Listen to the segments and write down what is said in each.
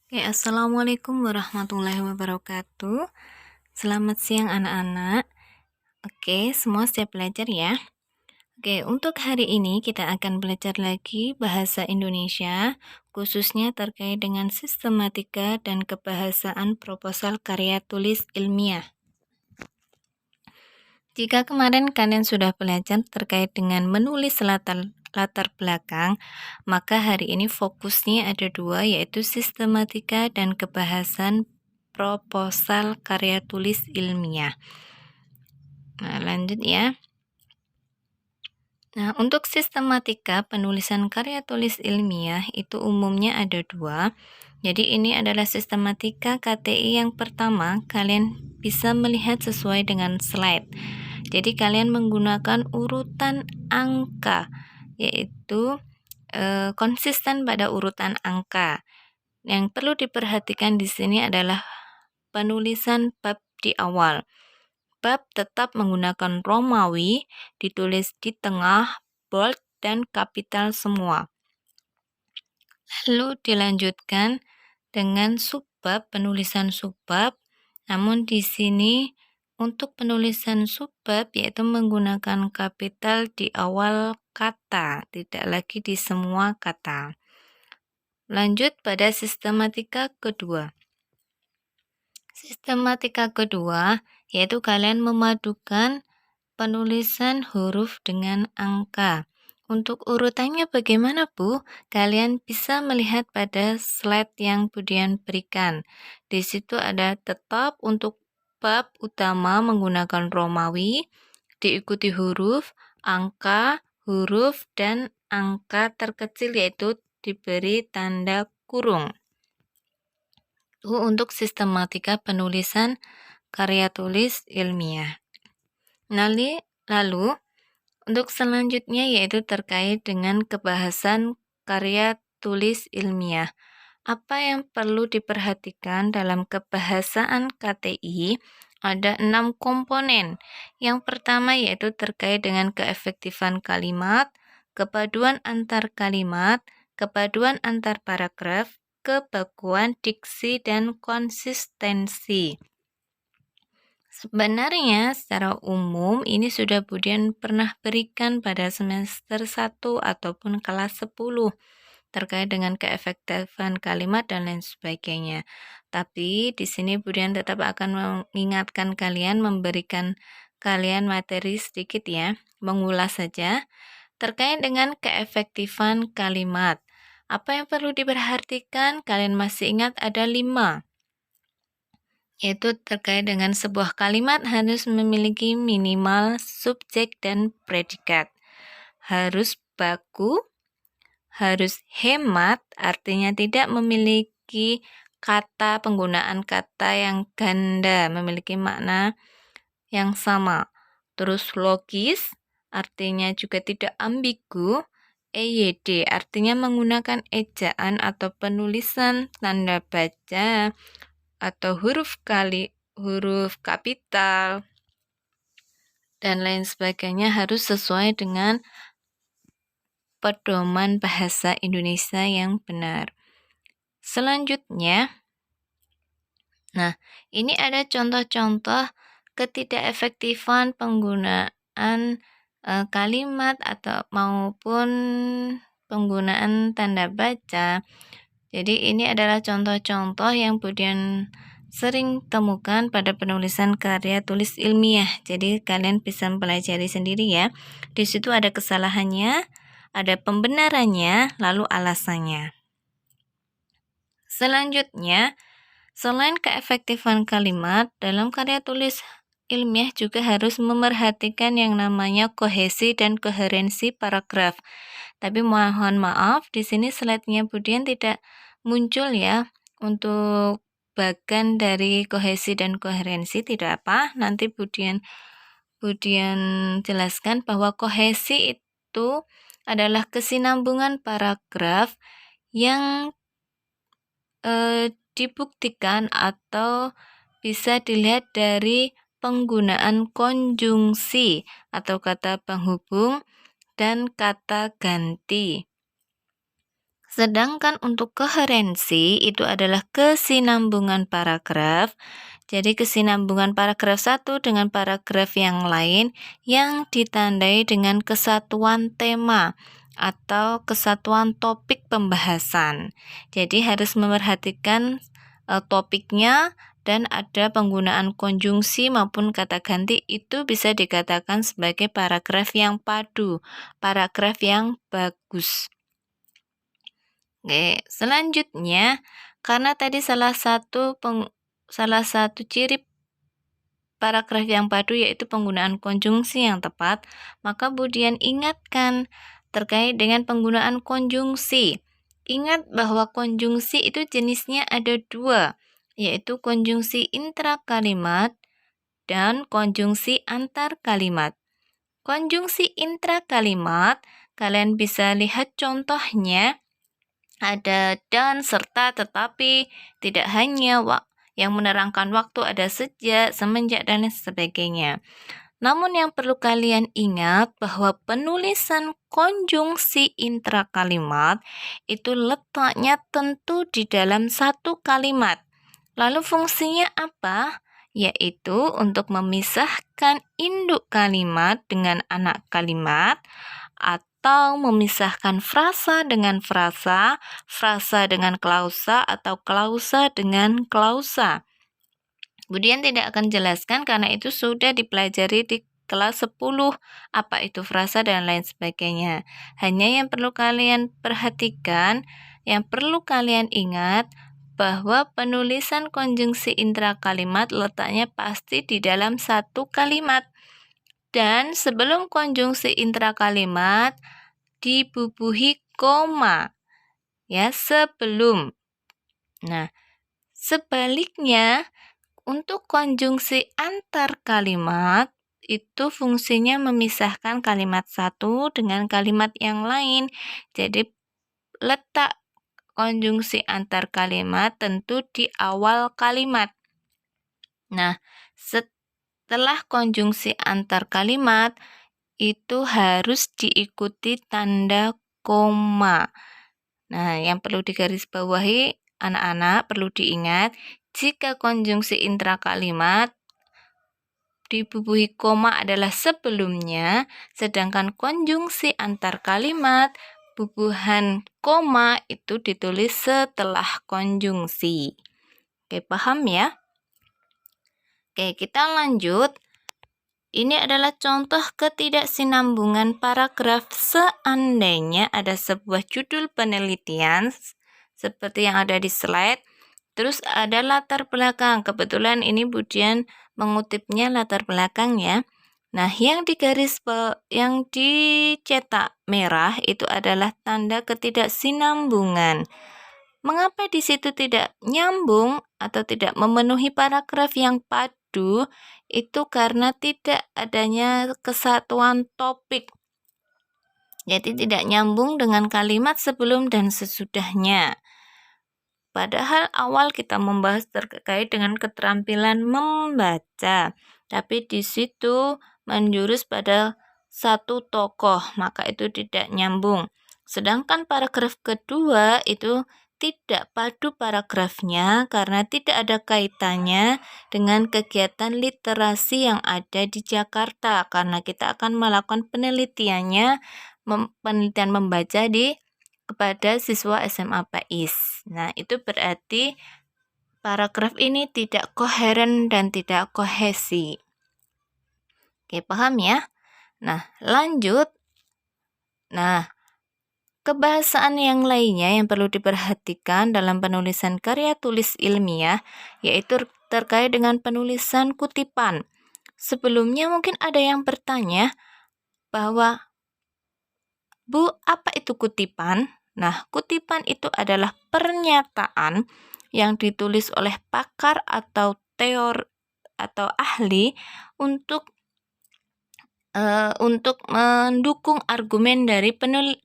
Oke, Assalamualaikum warahmatullahi wabarakatuh. Selamat siang anak-anak. Oke, semua siap belajar ya. Oke, untuk hari ini kita akan belajar lagi bahasa Indonesia, khususnya terkait dengan sistematika dan kebahasaan proposal karya tulis ilmiah. Jika kemarin kalian sudah belajar terkait dengan menulis latar belakang, maka hari ini fokusnya ada dua, yaitu sistematika dan kebahasan proposal karya tulis ilmiah. Nah, lanjut ya. Nah, untuk sistematika penulisan karya tulis ilmiah itu umumnya ada dua. Jadi ini adalah sistematika KTI yang pertama, kalian bisa melihat sesuai dengan slide. Jadi kalian menggunakan urutan angka, yaitu konsisten pada urutan angka. Yang perlu diperhatikan di sini adalah penulisan bab di awal. Bab tetap menggunakan Romawi, ditulis di tengah, bold, dan kapital semua. Lalu dilanjutkan dengan subbab, penulisan subbab. Namun di sini untuk penulisan subbab yaitu menggunakan kapital di awal kata, tidak lagi di semua kata. Lanjut pada sistematika kedua. Sistematika kedua yaitu kalian memadukan penulisan huruf dengan angka. Untuk urutannya bagaimana, Bu? Kalian bisa melihat pada slide yang Budian berikan. Di situ ada tetap untuk bab utama menggunakan Romawi, diikuti huruf, angka, huruf, dan angka terkecil yaitu diberi tanda kurung. Itu untuk sistematika penulisan karya tulis ilmiah. Lalu, untuk selanjutnya yaitu terkait dengan kebahasan karya tulis ilmiah. Apa yang perlu diperhatikan dalam kebahasaan KTI? Ada 6 komponen. Yang pertama yaitu terkait dengan keefektifan kalimat, kepaduan antar kalimat, kepaduan antar paragraf, kebakuan diksi, dan konsistensi. Sebenarnya secara umum ini sudah Budian pernah berikan pada semester 1 ataupun kelas 10 terkait dengan keefektifan kalimat dan lain sebagainya. Tapi di sini Budian tetap akan mengingatkan kalian, memberikan kalian materi sedikit ya, mengulas saja terkait dengan keefektifan kalimat. Apa yang perlu diperhatikan? Kalian masih ingat ada 5, yaitu terkait dengan sebuah kalimat harus memiliki minimal subjek dan predikat. Harus baku, harus hemat, artinya tidak memiliki penggunaan kata yang ganda, memiliki makna yang sama. Terus logis, artinya juga tidak ambigu. EYD, artinya menggunakan ejaan atau penulisan tanda baca atau huruf kapital dan lain sebagainya harus sesuai dengan pedoman bahasa Indonesia yang benar. Selanjutnya, ini ada contoh-contoh ketidakefektifan penggunaan kalimat atau maupun penggunaan tanda baca. Jadi ini adalah contoh-contoh yang Budian sering temukan pada penulisan karya tulis ilmiah. Jadi kalian bisa mempelajari sendiri ya. Di situ ada kesalahannya, ada pembenarannya, lalu alasannya. Selanjutnya, selain keefektifan kalimat, dalam karya tulis ilmiah juga harus memerhatikan yang namanya kohesi dan koherensi paragraf. Tapi mohon maaf, di sini slide-nya Budian tidak muncul ya untuk bagian dari kohesi dan koherensi, tidak apa. Nanti Budian jelaskan bahwa kohesi itu adalah kesinambungan paragraf yang dibuktikan atau bisa dilihat dari penggunaan konjungsi atau kata penghubung dan kata ganti. Sedangkan untuk koherensi itu adalah kesinambungan paragraf. Jadi kesinambungan paragraf satu dengan paragraf yang lain yang ditandai dengan kesatuan tema atau kesatuan topik pembahasan. Jadi harus memerhatikan topiknya dan ada penggunaan konjungsi maupun kata ganti, itu bisa dikatakan sebagai paragraf yang padu, paragraf yang bagus. Oke, selanjutnya karena tadi salah satu ciri paragraf yang padu yaitu penggunaan konjungsi yang tepat, maka kemudian ingatkan terkait dengan penggunaan konjungsi. Ingat bahwa konjungsi itu jenisnya ada dua, yaitu konjungsi intrakalimat dan konjungsi antar kalimat. Konjungsi intrakalimat, kalian bisa lihat contohnya, ada dan, serta, tetapi, tidak hanya, yang menerangkan waktu ada sejak, semenjak, dan sebagainya. Namun yang perlu kalian ingat bahwa penulisan konjungsi intrakalimat itu letaknya tentu di dalam satu kalimat. Lalu fungsinya apa? Yaitu untuk memisahkan induk kalimat dengan anak kalimat, atau memisahkan frasa dengan frasa, frasa dengan klausa, atau klausa dengan klausa. Kemudian tidak akan jelaskan karena itu sudah dipelajari di kelas 10, apa itu frasa dan lain sebagainya. Hanya yang perlu kalian perhatikan, yang perlu kalian ingat, bahwa penulisan konjungsi intrakalimat letaknya pasti di dalam satu kalimat. Dan sebelum konjungsi intrakalimat dibubuhi koma. Ya, sebelum. Nah, sebaliknya untuk konjungsi antar kalimat itu fungsinya memisahkan kalimat satu dengan kalimat yang lain. Jadi letak konjungsi antar kalimat tentu di awal kalimat. Nah, setelah konjungsi antar kalimat itu harus diikuti tanda koma. Nah, yang perlu digarisbawahi anak-anak, perlu diingat, jika konjungsi intrakalimat dibubuhi koma adalah sebelumnya, sedangkan konjungsi antar kalimat bubuhan koma itu ditulis setelah konjungsi. Oke, paham ya? Oke, kita lanjut. Ini adalah contoh ketidaksinambungan paragraf seandainya ada sebuah judul penelitian seperti yang ada di slide. Terus ada latar belakang. Kebetulan ini Budian mengutipnya latar belakang ya. Nah, yang dicetak merah itu adalah tanda ketidaksinambungan. Mengapa di situ tidak nyambung atau tidak memenuhi paragraf yang padu? Itu karena tidak adanya kesatuan topik. Jadi tidak nyambung dengan kalimat sebelum dan sesudahnya. Padahal awal kita membahas terkait dengan keterampilan membaca, tapi di situ menjurus pada satu tokoh, maka itu tidak nyambung. Sedangkan paragraf kedua itu tidak padu paragrafnya karena tidak ada kaitannya dengan kegiatan literasi yang ada di Jakarta, karena kita akan melakukan penelitian membaca kepada siswa SMA PAIS. Nah, itu berarti paragraf ini tidak koheren dan tidak kohesi. Oke, paham ya? Nah, lanjut. Nah, kebahasaan yang lainnya yang perlu diperhatikan dalam penulisan karya tulis ilmiah yaitu terkait dengan penulisan kutipan. Sebelumnya mungkin ada yang bertanya bahwa, Bu, apa itu kutipan? Nah, kutipan itu adalah pernyataan yang ditulis oleh pakar atau ahli untuk mendukung argumen dari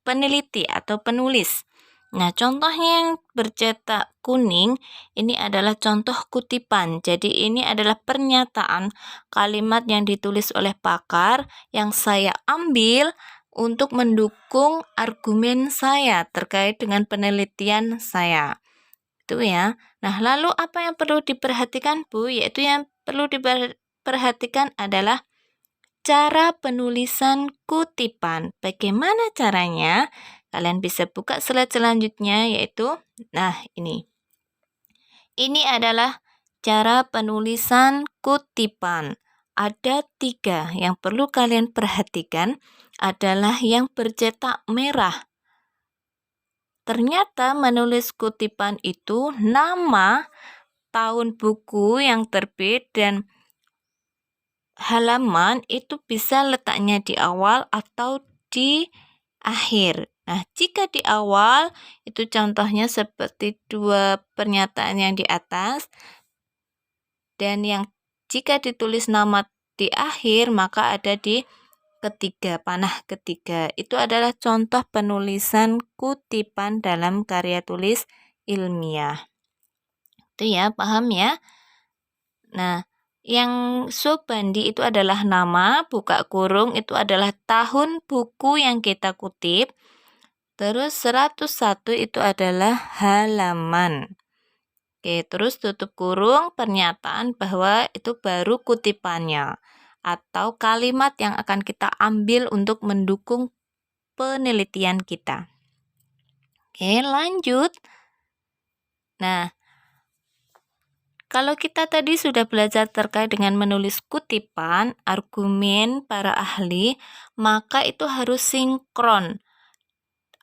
peneliti atau penulis. Nah, contohnya yang bercetak kuning ini adalah contoh kutipan. Jadi ini adalah pernyataan kalimat yang ditulis oleh pakar yang saya ambil untuk mendukung argumen saya terkait dengan penelitian saya. Itu ya. Nah, lalu apa yang perlu diperhatikan, Bu? Yaitu yang perlu diperhatikan adalah cara penulisan kutipan. Bagaimana caranya? Kalian bisa buka slide selanjutnya, yaitu, nah ini. Ini adalah cara penulisan kutipan. Ada 3 yang perlu kalian perhatikan adalah yang bercetak merah. Ternyata menulis kutipan itu nama, tahun buku yang terbit, dan halaman itu bisa letaknya di awal atau di akhir. Nah, jika di awal itu contohnya seperti 2 pernyataan yang di atas, dan yang jika ditulis nama di akhir maka ada di ketiga, panah ketiga. Itu adalah contoh penulisan kutipan dalam karya tulis ilmiah. Itu ya, paham ya? Nah, yang Sobandi itu adalah nama, buka kurung itu adalah tahun buku yang kita kutip. Terus 101 itu adalah halaman. Oke, terus tutup kurung pernyataan bahwa itu baru kutipannya atau kalimat yang akan kita ambil untuk mendukung penelitian kita. Oke, lanjut. Nah, kalau kita tadi sudah belajar terkait dengan menulis kutipan, argumen para ahli, maka itu harus sinkron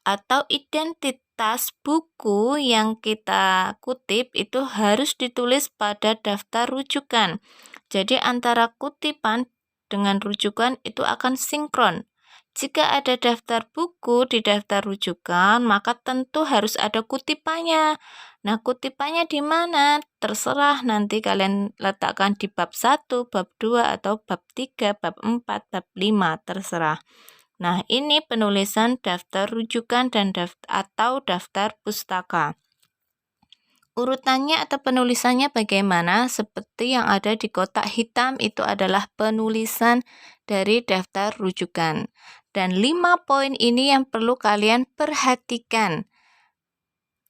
atau identitas buku yang kita kutip itu harus ditulis pada daftar rujukan. Jadi antara kutipan dengan rujukan itu akan sinkron. Jika ada daftar buku di daftar rujukan, maka tentu harus ada kutipannya. Nah, kutipannya di mana? Terserah nanti kalian letakkan di bab 1, bab 2, atau bab 3, bab 4, bab 5, terserah. Nah, ini penulisan daftar rujukan dan daftar pustaka. Urutannya atau penulisannya bagaimana? Seperti yang ada di kotak hitam itu adalah penulisan dari daftar rujukan. Dan 5 poin ini yang perlu kalian perhatikan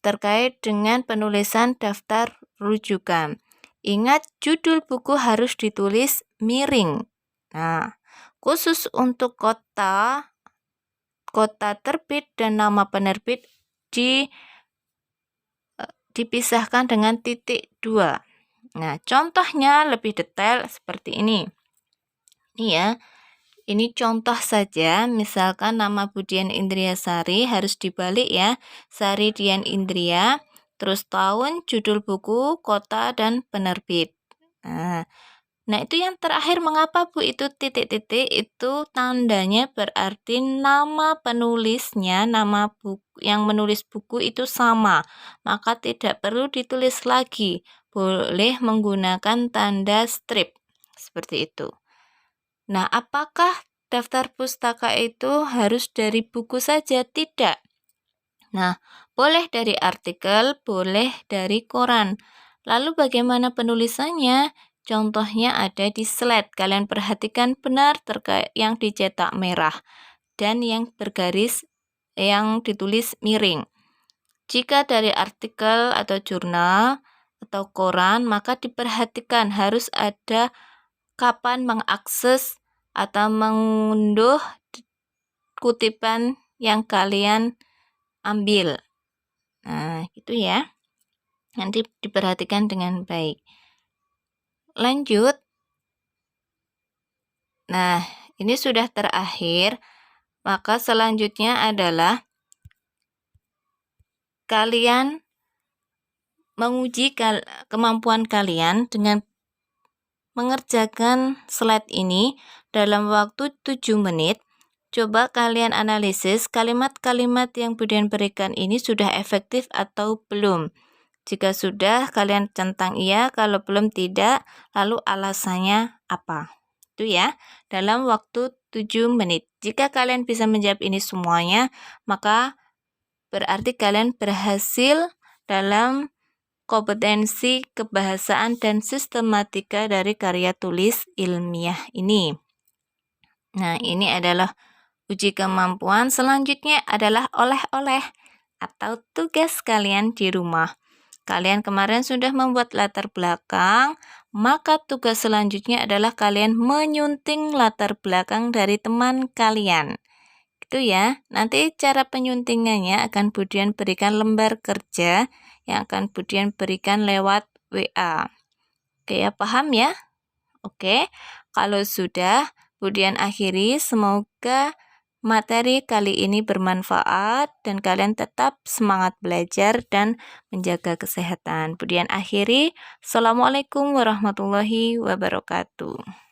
terkait dengan penulisan daftar rujukan. Ingat, judul buku harus ditulis miring. Nah, khusus untuk kota terbit dan nama penerbit dipisahkan dengan titik 2. Nah, contohnya lebih detail seperti ini. Ini ya, ini contoh saja, misalkan nama Budian Indriasari harus dibalik ya, Sari Dian Indria, terus tahun, judul buku, kota, dan penerbit. Nah, itu yang terakhir mengapa Bu itu titik-titik itu tandanya berarti nama penulisnya, nama buku yang menulis buku itu sama, maka tidak perlu ditulis lagi. Boleh menggunakan tanda strip seperti itu. Nah, apakah daftar pustaka itu harus dari buku saja? Tidak. Nah, boleh dari artikel, boleh dari koran. Lalu bagaimana penulisannya? Contohnya ada di slide. Kalian perhatikan benar terkait yang dicetak merah dan yang bergaris yang ditulis miring. Jika dari artikel atau jurnal atau koran, maka diperhatikan harus ada kapan mengakses atau mengunduh kutipan yang kalian ambil. Nah, gitu ya. Nanti diperhatikan dengan baik. Lanjut. Nah, ini sudah terakhir. Maka selanjutnya adalah kalian menguji kemampuan kalian dengan mengerjakan slide ini dalam waktu 7 menit. Coba kalian analisis kalimat-kalimat yang Budian berikan ini sudah efektif atau belum. Jika sudah, kalian centang iya, kalau belum tidak, lalu alasannya apa. Itu ya, dalam waktu 7 menit. Jika kalian bisa menjawab ini semuanya, maka berarti kalian berhasil dalam kompetensi kebahasaan dan sistematika dari karya tulis ilmiah ini. Nah, ini adalah Uji kemampuan selanjutnya adalah oleh-oleh atau tugas kalian di rumah. Kalian kemarin sudah membuat latar belakang, maka tugas selanjutnya adalah kalian menyunting latar belakang dari teman kalian. Itu ya. Nanti cara penyuntingannya akan Budian berikan lembar kerja yang akan Budian berikan lewat WA. Oke ya, paham ya? Oke, kalau sudah, Budian akhiri. Semoga materi kali ini bermanfaat dan kalian tetap semangat belajar dan menjaga kesehatan. Budian akhiri. Assalamualaikum warahmatullahi wabarakatuh.